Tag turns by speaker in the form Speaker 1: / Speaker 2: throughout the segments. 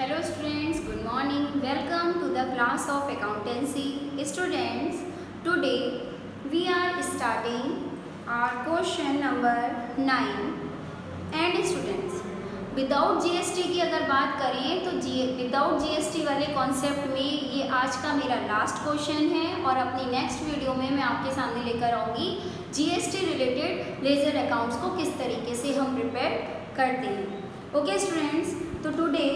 Speaker 1: Hello students, good morning. Welcome to the class of accountancy. Students, today we are starting our question number 9. And students, without GST की अगर बात करें तो without GST वाले concept में ये आज का मेरा लास्ट क्वेश्चन है और अपनी नेक्स्ट वीडियो में मैं आपके सामने लेकर आऊँगी जीएसटी रिलेटेड लेजर अकाउंट्स को किस तरीके से हम प्रिपेयर करते हैं. ओके स्टूडेंट्स, तो today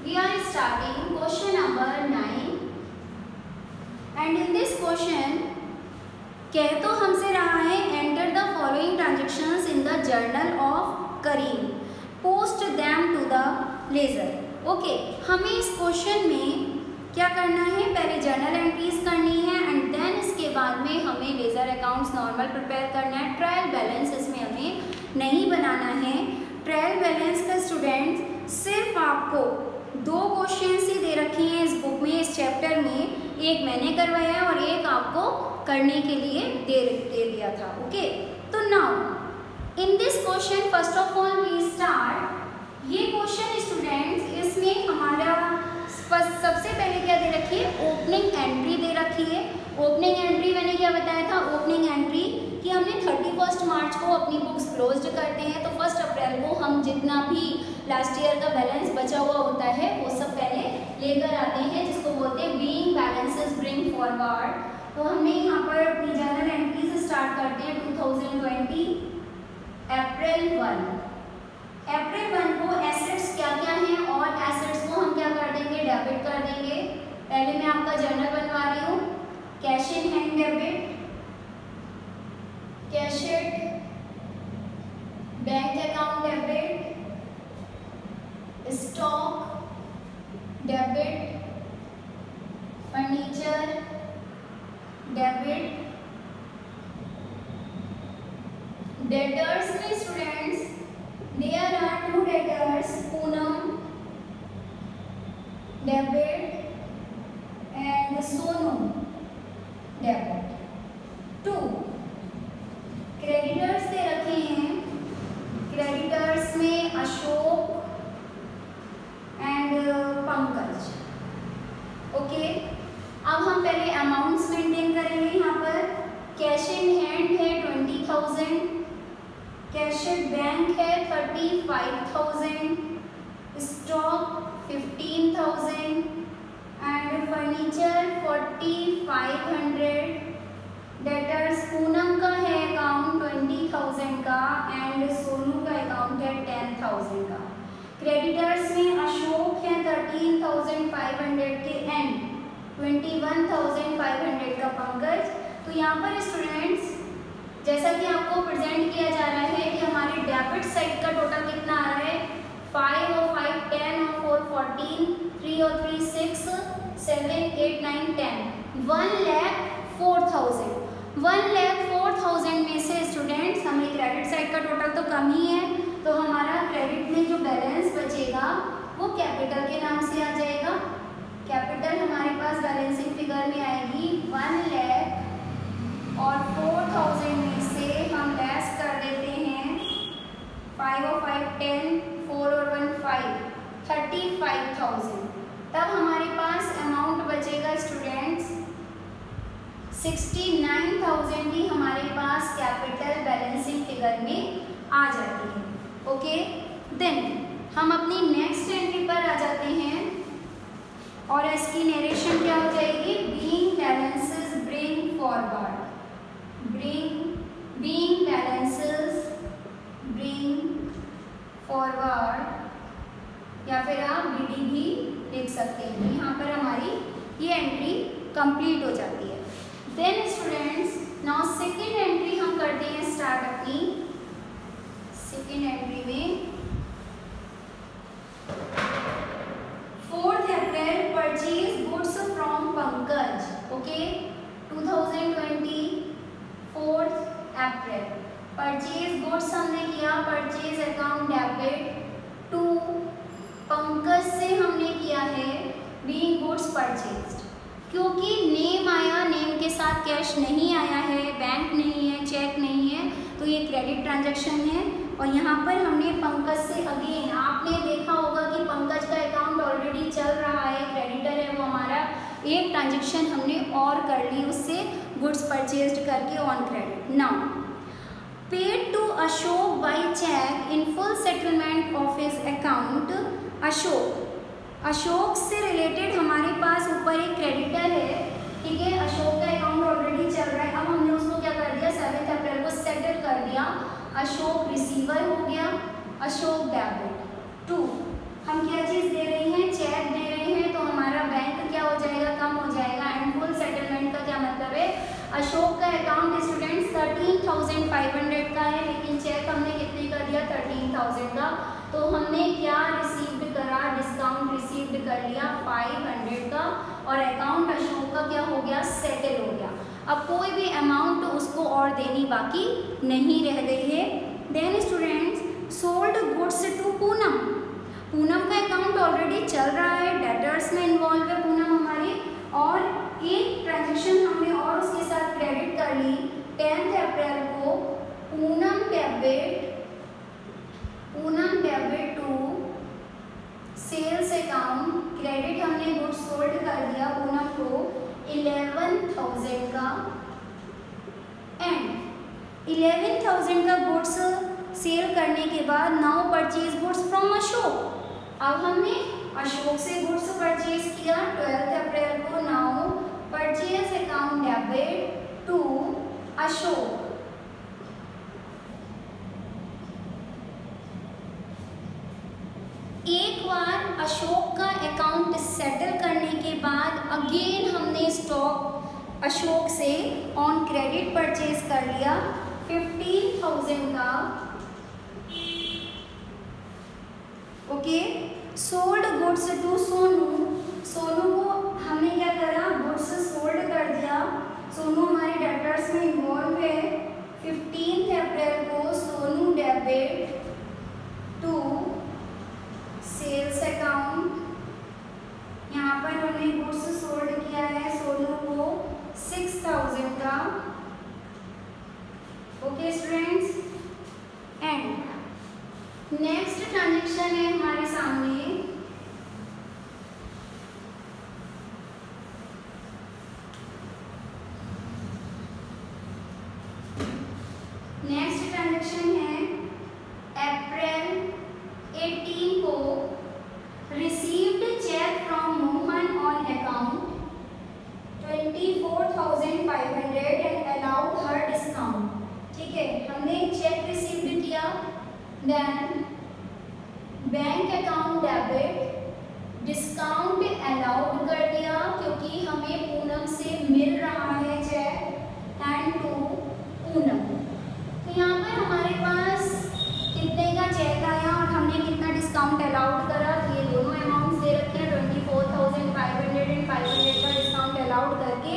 Speaker 1: we are starting question number 9 and in this question कह तो हमसे रहा है enter the following transactions in the journal of Karim post them to the ledger. Okay, हमें इस क्वेश्चन में क्या करना है, पहले जर्नल एंट्रीज करनी है एंड देन इसके बाद में हमें लेजर अकाउंट्स नॉर्मल प्रिपेयर करना है. ट्रायल बैलेंस इसमें हमें नहीं बनाना है. ट्रायल बैलेंस का स्टूडेंट्स सिर्फ आपको 2 क्वेश्चन ही दे रखे हैं इस बुक में, इस चैप्टर में. एक मैंने करवाया है और एक आपको करने के लिए दे दिया था. ओके, तो now in this question first of all we start. ये क्वेश्चन स्टूडेंट्स इसमें हमारा सबसे पहले क्या दे रखी है, ओपनिंग एंट्री दे रखी है. ओपनिंग एंट्री मैंने क्या बताया था, ओपनिंग एंट्री कि हमने 31 मार्च को अपनी बुक्स क्लोज्ड करते हैं तो 1 अप्रैल को हम जितना भी लास्ट ईयर का बैलेंस बचा हुआ होता है वो सब पहले लेकर आते हैं, जिसको बोलते हैं बीइंग बैलेंसेस ब्रिंग फॉरवर्ड. तो हमने यहाँ पर अपनी जर्नल एंट्री से स्टार्ट करते हैं 2020 अप्रैल 1 को एसेट्स क्या क्या हैं और एसेट्स को हम क्या कर देंगे, डेबिट कर देंगे. पहले मैं आपका जर्नल बनवा रही हूँ. Cash in hand debit, cash at, bank account debit, stock debit, furniture debit. Debtors में students there are 2 debtors, Poonam debit and Sonu debit. 2 creditors दे रखे हैं. creditors में अशोक एंड पंकज. ओके, अब हम पहले अमाउंट्स मेंटेन करेंगे. यहाँ पर कैश इन हैंड है 20,000, कैशेट बैंक है 35,000, stock 15,000 and furniture 4,500. Debtors Poonam का है अकाउंट 20,000 का एंड सोनू का अकाउंट है 10,000 का. क्रेडिटर्स में अशोक है 13,500 के एंड 21,500 का पंकज. तो यहाँ पर स्टूडेंट्स जैसा कि आपको प्रेजेंट किया जा रहा है कि हमारे डेबिट साइड का टोटल कितना आ रहा है, 5 और 5 10 और 4 14, 3 और 3 6 7 8 9 10, 1,04,000. 1,04,000 में से स्टूडेंट्स हमें क्रेडिट साइड का टोटल तो कम ही है, तो हमारा क्रेडिट में जो बैलेंस बचेगा वो कैपिटल के नाम से आ जाएगा. कैपिटल हमारे पास बैलेंसिंग फिगर में आएगी 1 लाख और 4,000 में से हम लेस कर देते हैं 5 और 5 10, 4 और 1 5, 35,000. तब हमारे पास अमाउंट बचेगा स्टूडेंट्स 69,000 ही हमारे पास कैपिटल बैलेंसिंग फिगर में आ जाती है. ओके, देन हम अपनी नेक्स्ट एंट्री पर आ जाते हैं और इसकी नरेशन क्या हो जाएगी, being balances bring forward. being balances bring forward या फिर आप BD भी लिख सकते हैं. यहाँ पर हमारी ये एंट्री कंप्लीट हो जाती है. Then students now second entry हम करते हैं स्टार्ट. अपनी सेकेंड एंट्री में 4th April purchase goods from Pankaj. Okay, 2020 4th April purchase goods हमने किया, परचेज अकाउंट डेबिट. 2 पंकज से हमने किया है बीइंग गुड्स परचेज्ड. क्योंकि नेम आया, नेम के साथ कैश नहीं आया है, बैंक नहीं है, चेक नहीं है, तो ये क्रेडिट ट्रांजैक्शन है. और यहाँ पर हमने पंकज से अगेन, आपने देखा होगा कि पंकज का अकाउंट ऑलरेडी चल रहा है, क्रेडिटर है वो हमारा, एक ट्रांजेक्शन हमने और कर ली उससे गुड्स परचेज्ड करके on credit. Now paid to Ashok by cheque in full settlement of his account. Ashok से रिलेटेड हमारे पास ऊपर एक क्रेडिटर है, ठीक है, अशोक का अकाउंट ऑलरेडी चल रहा है। अब हमने उसको क्या कर दिया, 7 अप्रैल को सेटल कर दिया। अशोक रिसीवर हो गया, अशोक डेबिट। 2 हम क्या चीज़ दे रहे हैं, चेक दे रहे हैं, तो हमारा बैंक क्या हो जाएगा, कम हो जाएगा। एंड फुल सेटलमेंट का क्या मतलब है, अशोक का अकाउंट स्टूडेंट्स 13,500 का है, लेकिन चेक हमने कितने का दिया, 13,000 का। तो हमने क्या रिसीव्ड करा, डिस्काउंट रिसीव्ड कर लिया 500 का, और अकाउंट अशोक का क्या हो गया, सेटल हो गया। अब कोई भी अमाउंट उसको और देनी बाकी नहीं रह गई है। Then students sold goods to Poonam. Poonam का अकाउंट ऑलरेडी चल रहा है, डेटर्स में इन्वॉल्व है पूनम हमारी, और एक ट्रांजेक्शन हमने और उसके साथ क्रेडिट कर ली 10 अप्रैल को। Poonam debit to sales account, credit हमने गुड्स सोल्ड कर दिया पूनम को 11,000 का, एंड 11,000 का गुड्स सेल करने के बाद now purchase goods from Ashok. अब हमने अशोक से गुड्स परचेज किया 12 अप्रैल को। Now purchase account debit to Ashok. एक बार अशोक का अकाउंट सेटल करने के बाद अगेन हमने स्टॉक अशोक से ऑन क्रेडिट परचेज कर लिया 15,000 का। Okay, sold goods to Sonu. Sonu को हमने क्या करा, गुड्स सोल्ड कर दिया। सोनू हमारे डेटर्स में इन्वॉल्व है। 15 अप्रैल को Sonu debit to sales account. यहाँ पर हमने गुड्स सोल्ड किया है सोनू को 6,000 का। Okay students, and next transaction है हमारे सामने, नेक्स्ट ट्रांजेक्शन है अप्रैल 18 को received cheque from Mohan on account 24,500 and allowed her discount. ठीक है, हमने चेक रिसीव्ड किया, then bank account debit discount allowed कर दिया क्योंकि हमें पूनम से मिल रहा है चेक, एंड टू पूनम। तो यहाँ पर हमारे पास कितने का चेक आया और हमने कितना डिस्काउंट अलाउड करा, ये दोनों अमाउंट्स दे रखे हैं 24,500 एंड 500 का डिस्काउंट अलाउड करके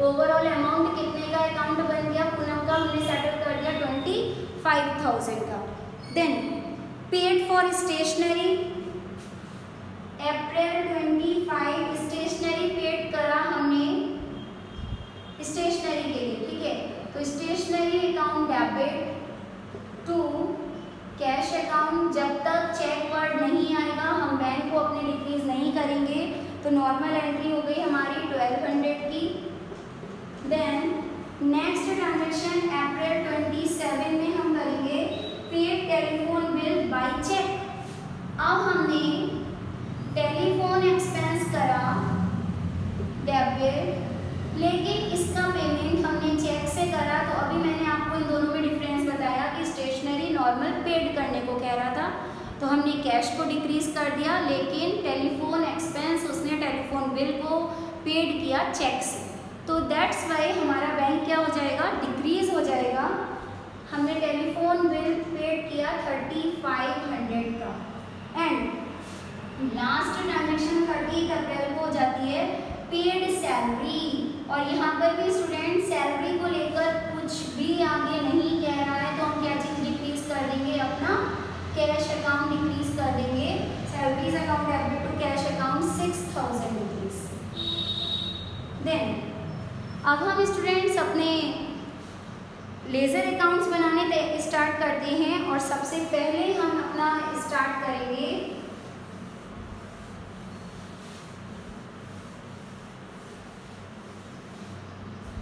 Speaker 1: ओवरऑल अमाउंट कितने का अकाउंट बन गया पूनम का, हमने सेटल कर दिया 25,000 का। Then paid for stationery April 25 stationery paid करा हमने स्टेशनरी के लिए। ठीक है, तो stationery account debit to cash account. जब तक चेक वर्ड नहीं आएगा हम बैंक को अपने डिक्रीज नहीं करेंगे। तो नॉर्मल एंट्री हो गई हमारी 1200 की। देन नेक्स्ट ट्रांजेक्शन अप्रैल 27 में हम करेंगे paid telephone bill by cheque. अब हमने टेलीफोन एक्सपेंस करा डेबिट, लेकिन इसका पेमेंट हमने चेक से करा। तो अभी मैंने आपको इन दोनों में डिफरेंस बताया कि स्टेशनरी नॉर्मल पेड करने को कह रहा था तो हमने कैश को डिक्रीज कर दिया, लेकिन टेलीफोन एक्सपेंस उसने टेलीफोन बिल को पेड किया चेक से। तो दैट्स वाई हमारा बैंक क्या हो जाएगा, डिक्रीज हो जाएगा। हमने टेलीफोन बिल पेड किया 3,500 का। एंड लास्ट ट्रांजेक्शन 30 अप्रैल को हो जाती है पेड सैलरी। और यहाँ पर भी स्टूडेंट सैलरी को लेकर कुछ भी आगे नहीं कह रहा है, तो हम क्या चीज़ डिक्रीज कर देंगे, अपना कैश अकाउंट डिक्रीज कर देंगे। Salaries account debit to cash account 6,000 rupees. Then अब हम स्टूडेंट्स अपने लेज़र अकाउंट्स बनाने स्टार्ट करते हैं और सबसे पहले हम अपना स्टार्ट करेंगे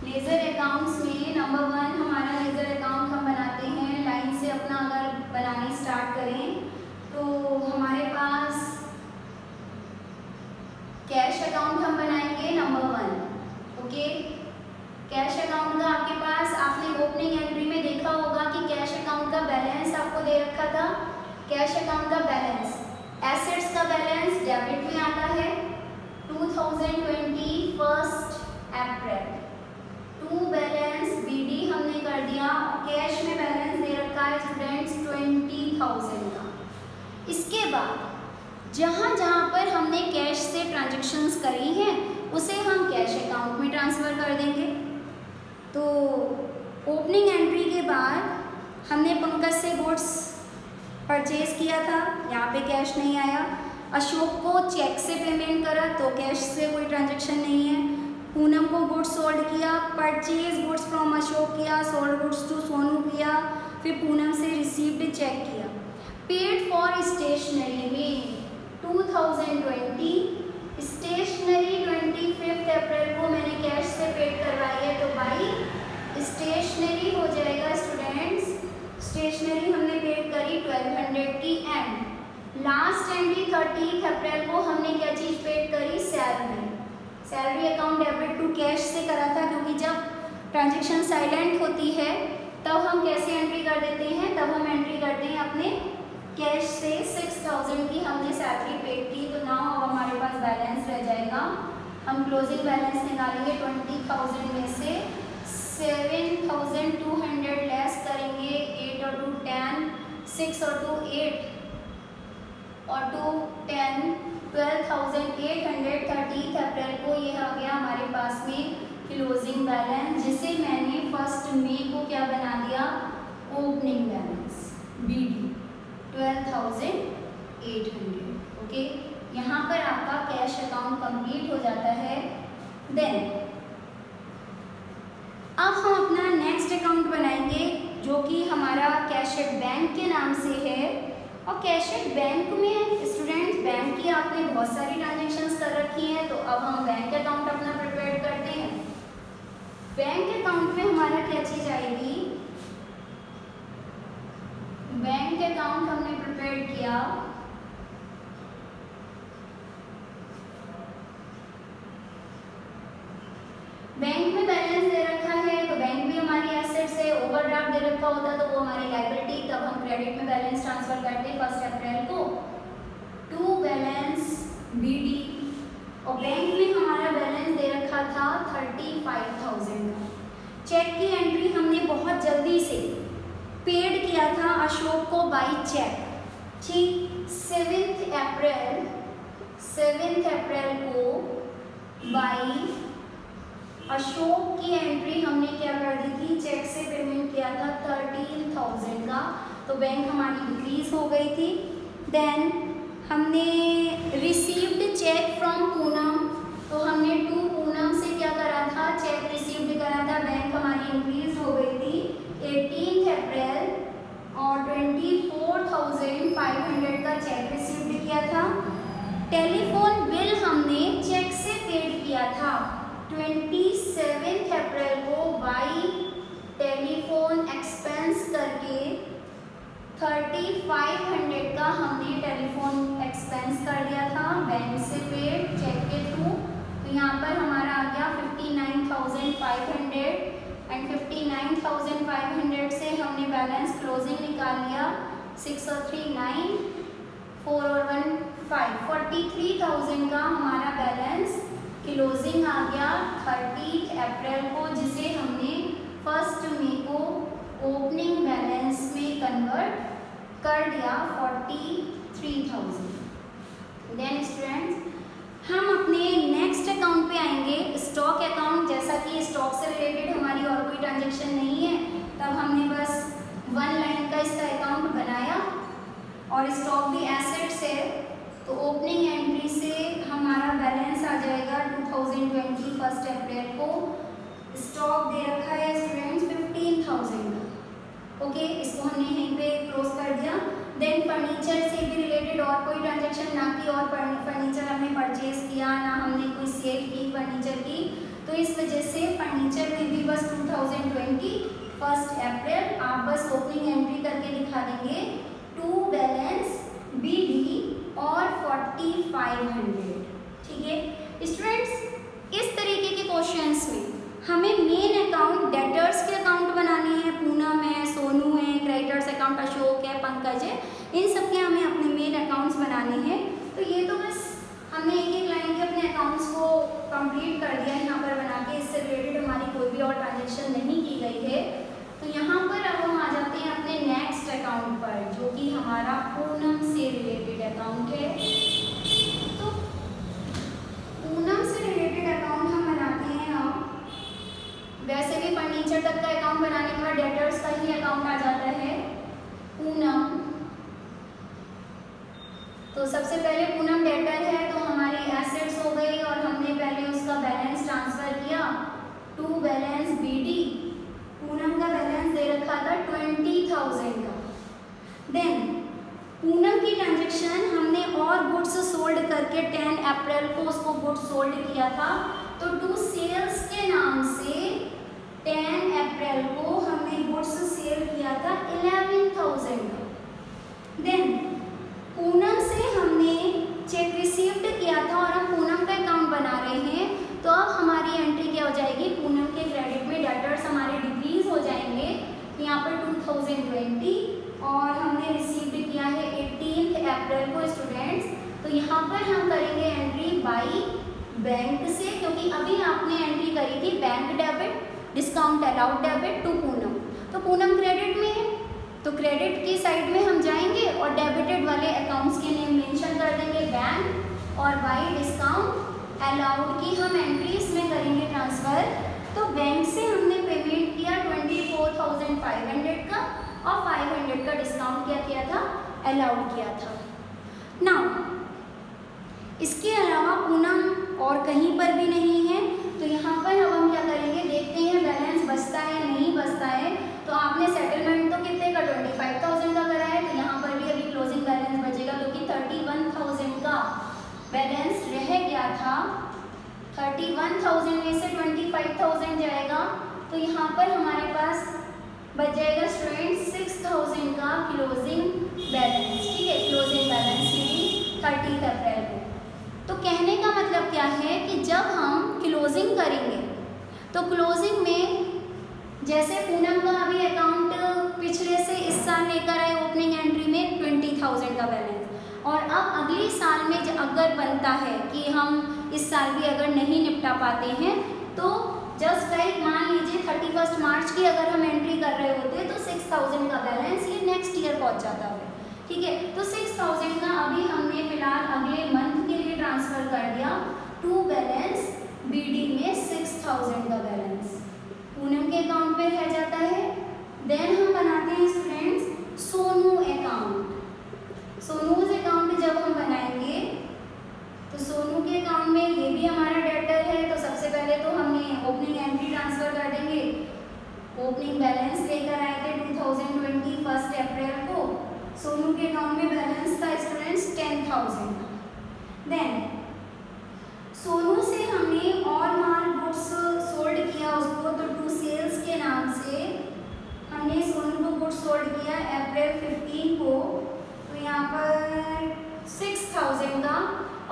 Speaker 1: लेज़र अकाउंट्स में। नंबर 1 हमारा लेज़र अकाउंट हम बनाते हैं लाइन से अपना अगर बनाने स्टार्ट करें तो हमारे पास कैश अकाउंट हम बनाएंगे नंबर 1। ओके, कैश अकाउंट का आपके पास आपने ओपनिंग एंट्री में देखा होगा कि कैश अकाउंट का बैलेंस आपको दे रखा था। कैश अकाउंट का बैलेंस, एसेट्स का बैलेंस डेबिट में आता है 2020 1 अप्रैल। टू बैलेंस बीडी हमने कर दिया और कैश में बैलेंस दे रखा है स्टूडेंट्स 20,000 का। इसके बाद जहाँ जहाँ पर हमने कैश से ट्रांजैक्शंस करी हैं उसे हम कैश अकाउंट में ट्रांसफ़र कर देंगे। तो ओपनिंग एंट्री के बाद हमने पंकज से गुड्स परचेज किया था, यहाँ पे कैश नहीं आया। अशोक को चेक से पेमेंट करा तो कैश से कोई ट्रांजैक्शन नहीं है। पूनम को गुड्स सोल्ड किया, परचेज गुड्स फ्रॉम अशोक किया, सोल्ड गुड्स टू सोनू किया, फिर पूनम से रिसीव्ड चेक किया। पेड फॉर स्टेशनरी में 2020 स्टेशनरी 25 अप्रैल को मैंने कैश से पेड करवाई है तो बाई स्टेशनरी हो जाएगा स्टूडेंट्स। स्टेशनरी हमने पेड करी 1200 की। एंड लास्ट एंट्री 30 अप्रैल को हमने क्या चीज़ पेड करी, salary. Salary account debit to cash से करा था क्योंकि जब ट्रांजैक्शन साइलेंट होती है तब हम कैसे एंट्री कर देते हैं, तब हम एंट्री करते हैं अपने कैश से 6,000 की हमने सैलरी पेड की। तो नाउ अब हमारे पास बैलेंस रह जाएगा, हम क्लोजिंग बैलेंस निकालेंगे 20,000 में से 7,200 लेस करेंगे, 8 और 2 10, 6 और 2 8 और 2 10, 12,800। 30 अप्रैल को ये आ गया हमारे पास में क्लोजिंग बैलेंस, जिसे मैंने 1 मई को क्या बना दिया, ओपनिंग बैलेंस बीडी 12,800। ओके, यहाँ पर आपका कैश अकाउंट कंप्लीट हो जाता है। देन अब हम अपना नेक्स्ट अकाउंट बनाएंगे जो कि हमारा कैशेड बैंक के नाम से है। और कैशेड बैंक में स्टूडेंट्स बैंक की आपने बहुत सारी ट्रांजैक्शंस कर रखी हैं, तो अब हम बैंक अकाउंट अपना प्रिपेयर करते हैं। बैंक अकाउंट में हमारा क्या चीज़ आएगी, बैंक अकाउंट हमने प्रिपेयर किया बैंक में बैलेंस दे रखा है तो बैंक भी हमारी एसेट्स है। ओवरड्राफ्ट दे रखा होता तो वो हमारी लायबिलिटी, तब हम क्रेडिट में बैलेंस ट्रांसफर करते 1 अप्रैल को टू बैलेंस बीडी। और बैंक में हमारा बैलेंस दे रखा था 35,000 का। चेक की एंट्री हमने बहुत जल्दी से पेड किया था अशोक को बाई चेक, ठीक 7 अप्रैल को बाई अशोक की एंट्री हमने क्या कर दी थी, चेक से पेमेंट किया था 13,000 का। तो बैंक हमारी इंक्रीज हो गई थी। देन हमने रिसीव्ड चेक फ्रॉम पूनम, तो हमने टू पूनम से क्या करा था, चेक रिसीव्ड करा था। बैंक हमारी इंक्रीज हो गई थी 18 अप्रैल और 24,500 का चेक रिसीव्ड किया था। टेलीफोन बिल हमने चेक से पेड किया था 27 अप्रैल को बाई टेलीफोन एक्सपेंस करके 3,500 का हमने टेलीफोन एक्सपेंस कर दिया था बैंक से पेड चेक के थ्रू। तो यहाँ पर हमारा आ गया 59,500 एंड 59,500 से हमने बैलेंस क्लोजिंग निकाल लिया 6 और 3 9, 4 और 1 5, 43,000 का हमारा बैलेंस क्लोजिंग आ गया 30 अप्रैल को, जिसे हमने 1 मई को ओपनिंग बैलेंस में कन्वर्ट कर दिया 43,000। देन स्टूडेंट्स हम अपने नेक्स्ट अकाउंट पे आएंगे, स्टॉक अकाउंट। जैसा कि स्टॉक से रिलेटेड हमारी और कोई ट्रांजेक्शन नहीं है, तब हमने बस 1 लाइन का इसका अकाउंट बनाया और स्टॉक भी एसेट्स है। तो ओपनिंग एंट्री से हमारा बैलेंस आ जाएगा 2020 1 अप्रैल को स्टॉक दे रखा है स्टूडेंट्स 15,000 का। ओके, इसको हमने यहीं पे क्लोज कर दिया। देन फर्नीचर से भी रिलेटेड और कोई ट्रांजेक्शन ना की, और फर्नीचर हमने परचेज किया ना हमने कोई सेल की फर्नीचर की, तो इस वजह से फर्नीचर में भी बस 2020 1 अप्रैल आप बस ओपनिंग एंट्री करके दिखा देंगे टू बैलेंस BD और 4500। ठीक है स्टूडेंट्स, इस तरीके के क्वेश्चंस में हमें मेन अकाउंट डेटर्स के अकाउंट बनाने हैं। पूनम है, सोनू है, क्रेडिटर्स अकाउंट अशोक है, पंकज है, इन सब के हमें अपने मेन अकाउंट्स बनाने हैं। तो ये तो बस हमने एक एक लाइन के अपने अकाउंट्स को कंप्लीट कर दिया यहाँ पर बना के। इससे रिलेटेड हमारी कोई भी और ट्रांजेक्शन नहीं की गई है। तो यहाँ पर अब हम आ जाते हैं अपने नेक्स्ट अकाउंट पर, जो कि हमारा पूनम से रिलेटेड अकाउंट है। तो पूनम से रिलेटेड अकाउंट हम बनाते हैं। अब वैसे भी फर्नीचर तक का अकाउंट बनाने के बाद डेटर्स का ही अकाउंट आ जाता है पूनम। तो सबसे पहले पूनम डेटर है, तो हमारी एसेट्स हो गई और हमने पहले उसका बैलेंस ट्रांसफर किया टू बैलेंस BD। पूनम का बैलेंस दे रखा था 20,000 का। देन पूनम की ट्रांजेक्शन हमने और गुड्स सोल्ड करके 10 अप्रैल को उसको गुड्स सोल्ड किया था। तो टू सेल्स के नाम से 10 अप्रैल को हमने गुड्स सेल किया था 11,000 का। देन पूनम से हमने चेक रिसीव्ड किया था और हम पूनम का अकाउंट बना रहे हैं। तो अब हमारी एंट्री क्या हो जाएगी, पूनम के क्रेडिट में डेटर्स हमारे डिक्रीज हो जाएंगे। यहाँ पर 2020 और हमने रिसीव्ड किया है 18 अप्रैल को स्टूडेंट्स। तो यहाँ पर हम करेंगे एंट्री बाई बैंक से, क्योंकि अभी आपने एंट्री करी थी bank debit discount allowed debit to Poonam. तो पूनम क्रेडिट में है, तो क्रेडिट की साइड में हम जाएंगे और डेबिटेड वाले अकाउंट्स के नेम मेंशन कर देंगे बैंक, और बाई डिस्काउंट अलाउड की हम एंट्री इसमें करेंगे ट्रांसफ़र। तो बैंक से हमने पेमेंट किया 24,500 का और 500 का डिस्काउंट क्या किया था, अलाउड किया था। नाउ इसके अलावा पूनम और कहीं पर भी नहीं है। तो यहाँ पर अब हम क्या करेंगे, देखते हैं बैलेंस बचता है नहीं बचता है। तो आपने सेटलमेंट तो कितने का 25,000 का करा है, तो यहाँ पर भी अभी क्लोजिंग बैलेंस बचेगा, क्योंकि 31,000 का बैलेंस रह गया था। 31,000 में से 25,000 जाएगा, तो यहाँ पर हमारे पास बच जाएगा स्टूडेंट 6,000 का क्लोजिंग बैलेंस। ठीक है, क्लोजिंग बैलेंस की 30 अप्रैल को। तो कहने का मतलब क्या है कि जब हम क्लोजिंग करेंगे तो क्लोजिंग में जैसे पूनम का अभी अकाउंट पिछले से इस साल लेकर आए ओपनिंग एंट्री में 20,000 का बैलेंस, और अब अगले साल में अगर बनता है कि हम इस साल भी अगर नहीं निपटा पाते हैं, तो जस्ट लाइक मान लीजिए 31 मार्च की अगर हम एंट्री कर रहे होते तो 6,000 का बैलेंस ये नेक्स्ट ईयर पहुंच जाता है। ठीक है, तो 6,000 का अभी हमने फिलहाल अगले मंथ के लिए ट्रांसफ़र कर दिया टू बैलेंस BD में 6,000 का बैलेंस पूनम के अकाउंट में रह जाता है। देन हम बनाते हैं स्टूडेंट्स सोनू अकाउंट। सोनूज अकाउंट जब हम बनाएंगे तो सोनू के अकाउंट में ये भी हमारा डेटर है। तो सबसे पहले तो हमने ओपनिंग एंट्री ट्रांसफ़र कर देंगे। ओपनिंग बैलेंस लेकर आए थे 2020 1 अप्रैल को। सोनू के अकाउंट में बैलेंस था स्टूडेंट्स 10,000 का। देन सोनू से हमने और माल गुड्स सोल्ड किया उसको, तो टू सेल्स के नाम से हमने सोनू को गुड्स सोल्ड किया अप्रैल 15 को। तो यहाँ पर 6,000 का,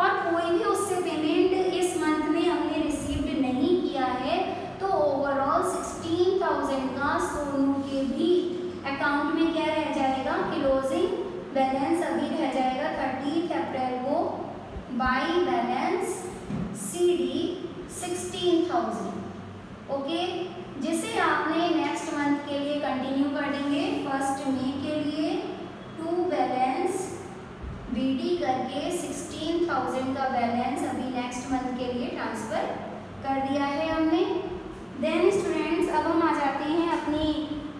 Speaker 1: और कोई भी उससे पेमेंट इस मंथ में हमने रिसीव्ड नहीं किया है। तो ओवरऑल 16,000 का सोनू के भी अकाउंट में क्या रह जाएगा, क्लोजिंग बैलेंस अभी रह जाएगा 30 अप्रैल को बाई बैलेंस CD 16,000। ओके, जिसे आपने नेक्स्ट मंथ के लिए कंटिन्यू कर देंगे 1 मई के लिए टू बैलेंस BD करके 16,000 का बैलेंस अभी नेक्स्ट मंथ के लिए ट्रांसफ़र कर दिया है हमने। देन स्टूडेंट्स अब हम आ जाते हैं अपनी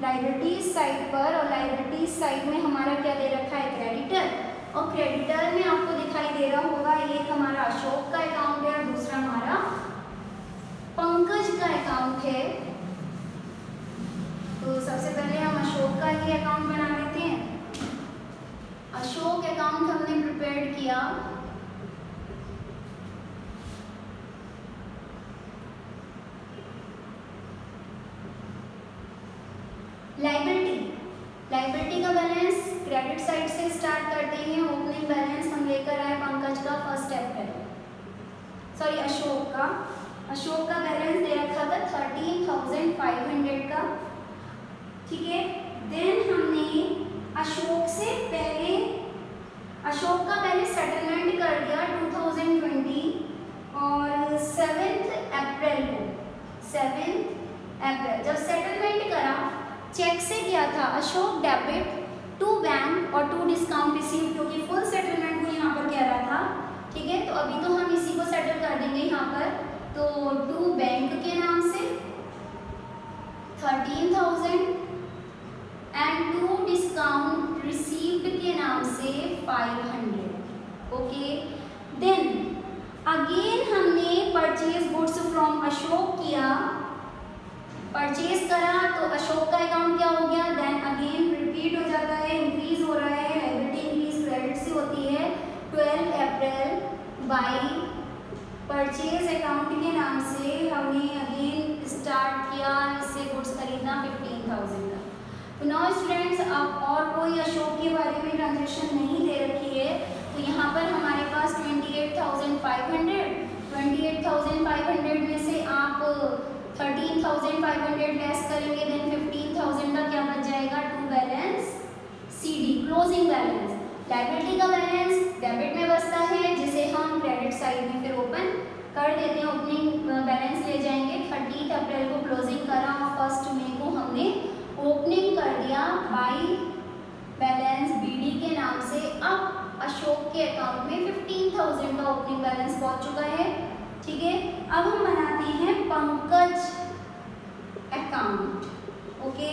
Speaker 1: लायबिलिटीज साइड पर, और लायबिलिटीज साइड में हमारा क्या दे रखा है, क्रेडिटर। और क्रेडिटर में आपको दिखाई दे रहा होगा एक हमारा अशोक का अकाउंट है और दूसरा हमारा पंकज का अकाउंट है, तो सबसे पहले हम अशोक का ही अकाउंट बना लेते हैं। अशोक अकाउंट हमने प्रिपेयर किया। लाइबिलिटी का बैलेंस क्रेडिट साइड से स्टार्ट करते हैं। ओपनिंग बैलेंस हम लेकर आए पंकज का 1 अप्रैल, सॉरी अशोक का बैलेंस दे रखा था 13,500 का, ठीक है। देन हमने अशोक का पहले सेटलमेंट कर दिया 2020 और 7 अप्रैल जब सेटलमेंट करा, चेक से किया था अशोक डेबिट टू बैंक और टू डिस्काउंट रिसीव, क्योंकि फुल सेटलमेंट को यहाँ पर कह रहा था, ठीक है। तो अभी तो हम इसी को सेटल कर देंगे यहाँ पर। तो टू बैंक के नाम से 13,000 एंड टू डिस्काउंट रिसीव्ड के नाम से 500, ओके। देन अगेन हमने परचेज गुड्स फ्रॉम अशोक किया, परचेज करा, तो अशोक का अकाउंट क्या हो गया, देन अगेन रिपीट हो जाता है, इंक्रीज हो रहा है, लायबिलिटी इंक्रीज क्रेडिट से होती है। 12 अप्रैल बाई परचेज अकाउंट के नाम से हमने अगेन स्टार्ट किया इससे गुड्स खरीदना 15,000 का। तो नाउ स्टूडेंट्स, अब और कोई अशोक के बारे में ट्रांजेक्शन नहीं दे रखी है, तो यहाँ पर हमारे पास 28,500 में से आप 13,500 लेस करेंगे, देन 15,000 का क्या बच जाएगा, to balance CD closing balance. Liability का बैलेंस डेबिट में बचता है, जिसे हम क्रेडिट साइड में फिर ओपन कर देते हैं, ओपनिंग बैलेंस ले जाएंगे। 30 अप्रैल को क्लोजिंग करा और 1 मई को हमने ओपनिंग कर दिया बाई बैलेंस BD के नाम से। अब अशोक के अकाउंट में 15,000 का ओपनिंग बैलेंस पहुंच चुका है, ठीक है। अब हम बनाते हैं पंकज अकाउंट, ओके।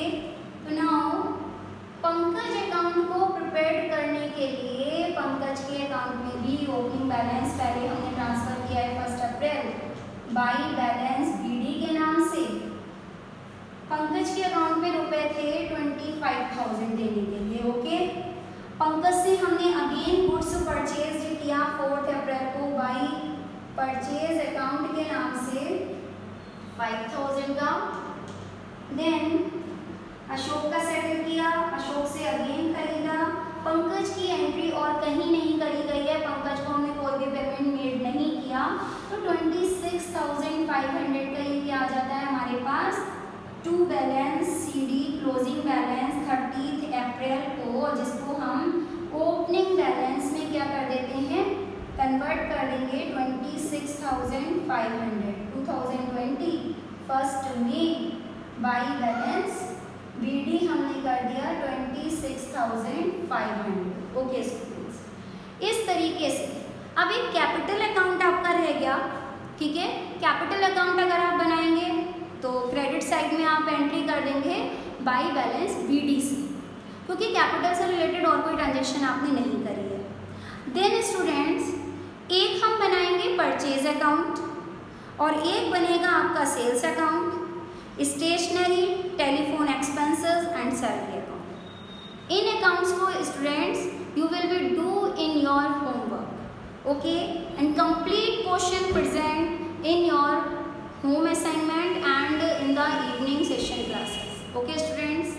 Speaker 1: तो नाउ पंकज अकाउंट को प्रिपेयर करने के लिए पंकज के अकाउंट में भी ओपनिंग बैलेंस पहले हमने ट्रांसफर किया है 1 अप्रैल बाई बैलेंस BD के नाम से। पंकज के अकाउंट में रुपए थे 25,000 देने के लिए, ओके। पंकज से हमने अगेन गुड्स परचेज किया 4 अप्रैल को बाई परचेज अकाउंट के नाम से 5,000 का। देन अशोक का सेटल किया, अशोक से अगेन खरीदा। पंकज की एंट्री और कहीं नहीं करी गई है, पंकज को हमने कोई भी पेमेंट मेड नहीं किया, तो 26,500 का ये क्या आ जाता है हमारे पास, to balance CD closing balance 30 April को, जिसको हम ओपनिंग बैलेंस में क्या कर देते हैं, कन्वर्ट कर देंगे 26,500 2020 1 मई बाई बैलेंस BD हमने कर दिया 26,500, ओके स्टूडेंट्स। इस तरीके से अब एक कैपिटल अकाउंट आपका रह गया, ठीक है। कैपिटल अकाउंट अगर आप बनाएंगे तो क्रेडिट साइड में आप एंट्री कर देंगे बाई बैलेंस BD से, क्योंकि कैपिटल से रिलेटेड और कोई ट्रांजेक्शन आपने नहीं करी है। देन स्टूडेंट्स, एक हम बनाएंगे परचेज अकाउंट और एक बनेगा आपका sales account, stationery, telephone expenses and salary account. इन अकाउंट्स को students you will be do in your homework, okay, and complete question present in your home assignment and in the evening session classes, okay students।